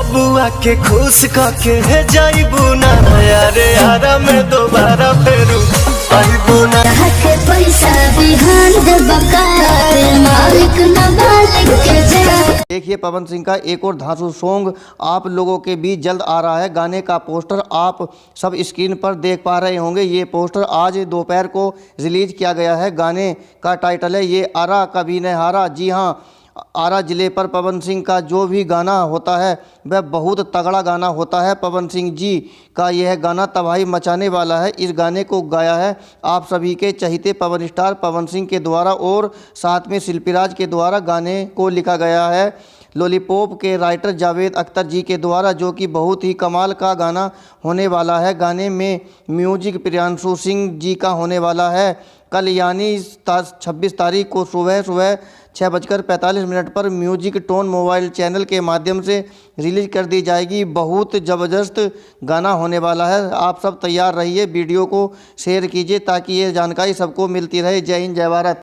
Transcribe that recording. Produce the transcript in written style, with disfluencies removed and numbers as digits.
बबुआ के खुश करके है जाइबू ना यारे यारा में दोबारा फेरू आइबू ना। के पैसा बिहान दे बकाते मालिक न मालिक के जा। देखिए पवन सिंह का एक और धांसू सॉन्ग आप लोगों के बीच जल्द आ रहा है। गाने का पोस्टर आप सब स्क्रीन पर देख पा रहे होंगे। ये पोस्टर आज दोपहर को रिलीज किया गया है। गाने का टाइटल है ये आरा कभी न हारा। जी हाँ, आरा ज़िले पर पवन सिंह का जो भी गाना होता है वह बहुत तगड़ा गाना होता है। पवन सिंह जी का यह गाना तबाही मचाने वाला है। इस गाने को गाया है आप सभी के चहीते पवन स्टार पवन सिंह के द्वारा और साथ में शिल्पी राज के द्वारा गाने को लिखा गया है लॉलीपॉप के राइटर जावेद अख्तर जी के द्वारा, जो कि बहुत ही कमाल का गाना होने वाला है। गाने में म्यूजिक प्रियांशु सिंह जी का होने वाला है। कल यानी 26 तारीख को सुबह 6:45 पर म्यूजिक टोन मोबाइल चैनल के माध्यम से रिलीज कर दी जाएगी। बहुत ज़बरदस्त गाना होने वाला है। आप सब तैयार रहिए, वीडियो को शेयर कीजिए ताकि ये जानकारी सबको मिलती रहे। जय हिंद, जय भारत।